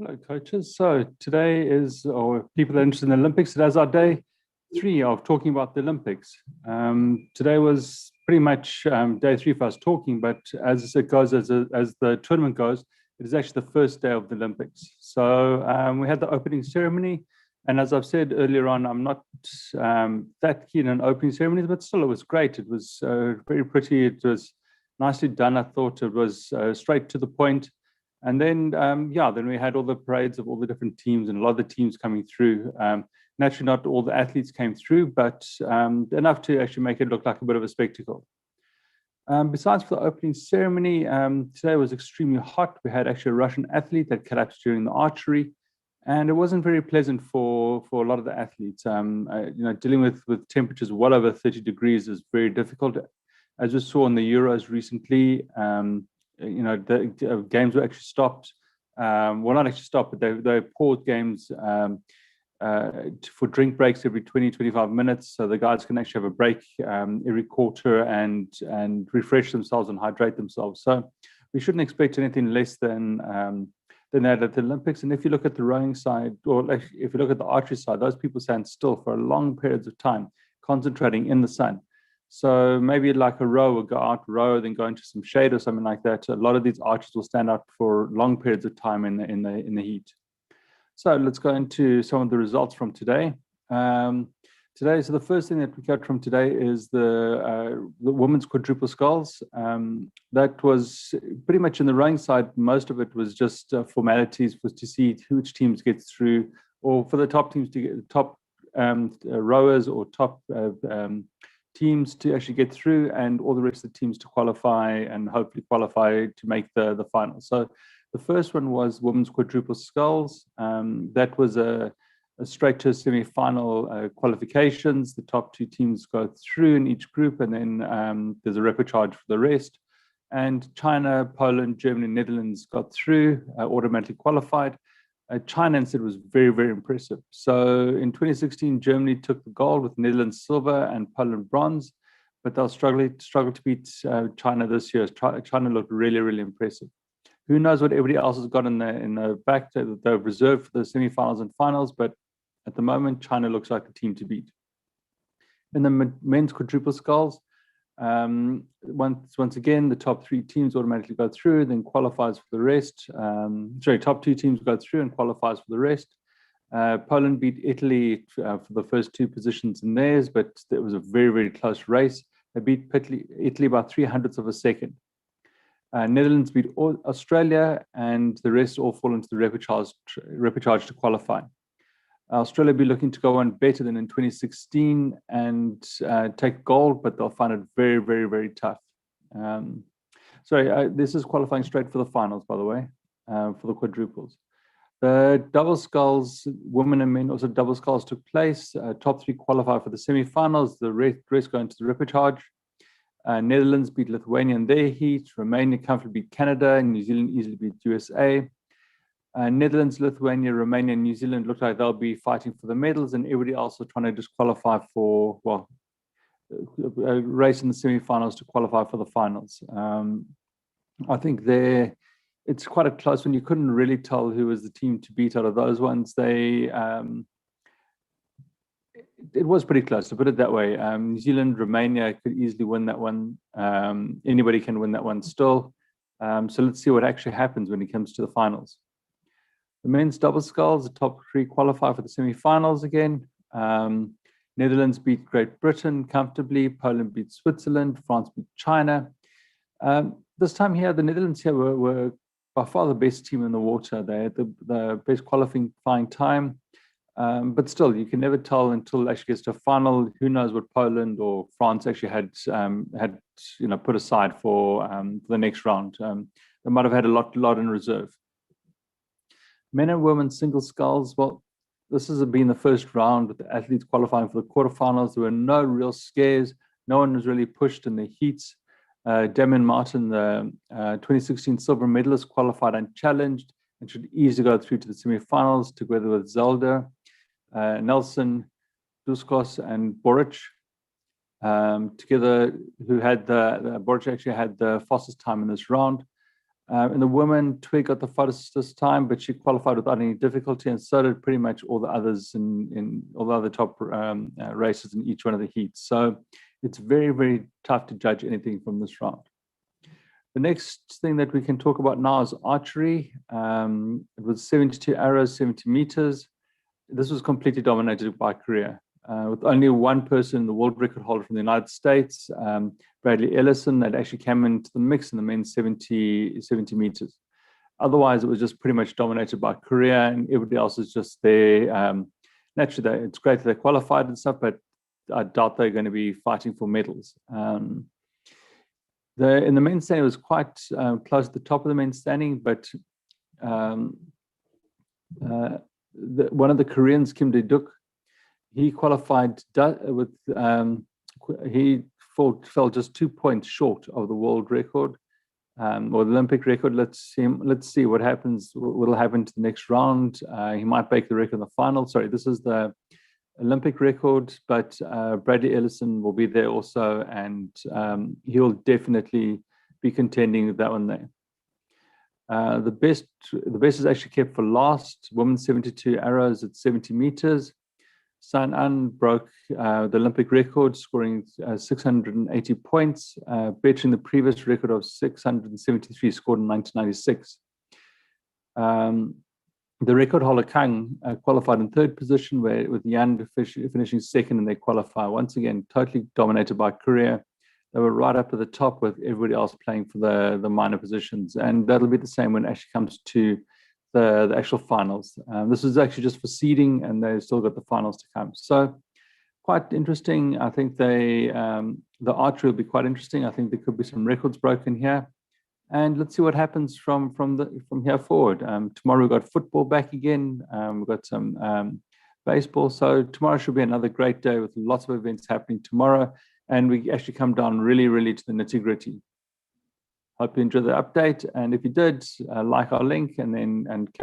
Hello, coaches. So today is, or people are interested in the Olympics, today's our day 3 of talking about the Olympics. Today was pretty much day 3 for us talking, but as it goes, as the tournament goes, it is actually the first day of the Olympics. So we had the opening ceremony, and as I've said earlier on, I'm not that keen on opening ceremonies, but still it was great. It was very pretty. It was nicely done. I thought it was straight to the point. And then, then we had all the parades of all the different teams and a lot of the teams coming through. Naturally, not all the athletes came through, but enough to actually make it look like a bit of a spectacle. Besides for the opening ceremony, today was extremely hot. We had actually a Russian athlete that collapsed during the archery, and it wasn't very pleasant for a lot of the athletes. Dealing with temperatures well over 30 degrees is very difficult. As we saw in the Euros recently, the games were actually stopped. Well, not actually stopped, but they paused games for drink breaks every 20, 25 minutes. So the guys can actually have a break every quarter and refresh themselves and hydrate themselves. So we shouldn't expect anything less than that at the Olympics. And if you look at the rowing side, or if you look at the archery side, those people stand still for long periods of time, concentrating in the sun. So maybe like a row will go out, row, then go into some shade or something like that. A lot of these archers will stand out for long periods of time in the heat. So let's go into some of the results from today. So the first thing that we got from today is the women's quadruple sculls. That was pretty much in the rowing side. Most of it was just formalities, was to see which teams get through, or for the top teams to get top rowers or top teams to actually get through, and all the rest of the teams to qualify and hopefully qualify to make the final. So the first one was women's quadruple sculls. That was a straight to semi-final qualifications. The top 2 teams go through in each group, and then there's a repechage for the rest. And China, Poland, Germany, Netherlands got through, automatically qualified. China instead was very, very impressive. So in 2016, Germany took the gold with Netherlands silver and Poland bronze, but they'll struggle to beat China this year. China looked really, really impressive. Who knows what everybody else has got in the back that they've reserved for the semifinals and finals, but at the moment, China looks like the team to beat. In the men's quadruple sculls, once again, the top 3 teams automatically go through, then qualifies for the rest. Top 2 teams go through and qualifies for the rest. Poland beat Italy for the first 2 positions in theirs, but it was a very, very close race. They beat Italy by 300ths of a second. Netherlands beat Australia, and the rest all fall into the repechage to qualify. Australia will be looking to go on better than in 2016 and take gold, but they'll find it very, very, very tough. This is qualifying straight for the finals, by the way, for the quadruples. The double sculls, women and men, also double sculls took place. Top 3 qualify for the semi-finals. The rest go into the repechage. Netherlands beat Lithuania in their heat. Romania comfortably beat Canada, and New Zealand easily beat USA. Netherlands, Lithuania, Romania, and New Zealand look like they'll be fighting for the medals, and everybody else are trying to just qualify for, a race in the semi-finals to qualify for the finals. I think it's quite a close one. You couldn't really tell who was the team to beat out of those ones. It was pretty close, to put it that way. New Zealand, Romania could easily win that one. Anybody can win that one still. So let's see what actually happens when it comes to the finals. The men's double sculls, the top 3 qualify for the semi-finals again. Netherlands beat Great Britain comfortably. Poland beat Switzerland. France beat China. This time here, the Netherlands here were by far the best team in the water. They had the best qualifying time. But still, you can never tell until it actually gets to a final. Who knows what Poland or France actually had put aside for the next round. They might have had a lot in reserve. Men and women single sculls. Well, this has been the first round with the athletes qualifying for the quarterfinals. There were no real scares. No one was really pushed in the heats. Damien Martin, the 2016 silver medalist, qualified unchallenged and should easily go through to the semifinals together with Zelda, Nelson, Duskos, and Boric. Together, Boric actually had the fastest time in this round. In the women, Twig got the fastest time, but she qualified without any difficulty, and so did pretty much all the others in all the other top races in each one of the heats. So it's very, very tough to judge anything from this round. The next thing that we can talk about now is archery. It was 72 arrows, 70 meters. This was completely dominated by Korea, with only one person, the world record holder from the United States, Bradley Ellison, that actually came into the mix in the men's 70 meters. Otherwise, it was just pretty much dominated by Korea, and everybody else is just there. Naturally, it's great that they qualified and stuff, but I doubt they're going to be fighting for medals. In the men's standing, it was quite close to the top of the men's standing, but one of the Koreans, Kim Dae-duk, he qualified with he fell just 2 points short of the world record or the Olympic record. Let's see what happens. What'll happen to the next round? He might break the record in the final. Sorry, this is the Olympic record, but Bradley Ellison will be there also, and he'll definitely be contending with that one there. The best is actually kept for last. Women's 72 arrows at 70 meters. San An broke the Olympic record, scoring 680 points, bettering the previous record of 673 scored in 1996. The record holder Kang qualified in third position, with Yan finishing second, and they qualify once again totally dominated by Korea. They were right up at the top, with everybody else playing for the minor positions, and that'll be the same when it actually comes to the actual finals. This is actually just for seeding, and they've still got the finals to come. So quite interesting. I think the archery will be quite interesting. I think there could be some records broken here, and let's see what happens from here forward. Tomorrow we've got football back again. We've got some baseball. So tomorrow should be another great day with lots of events happening tomorrow, and we actually come down really, really to the nitty-gritty. Hope you enjoyed the update, and if you did, like our link and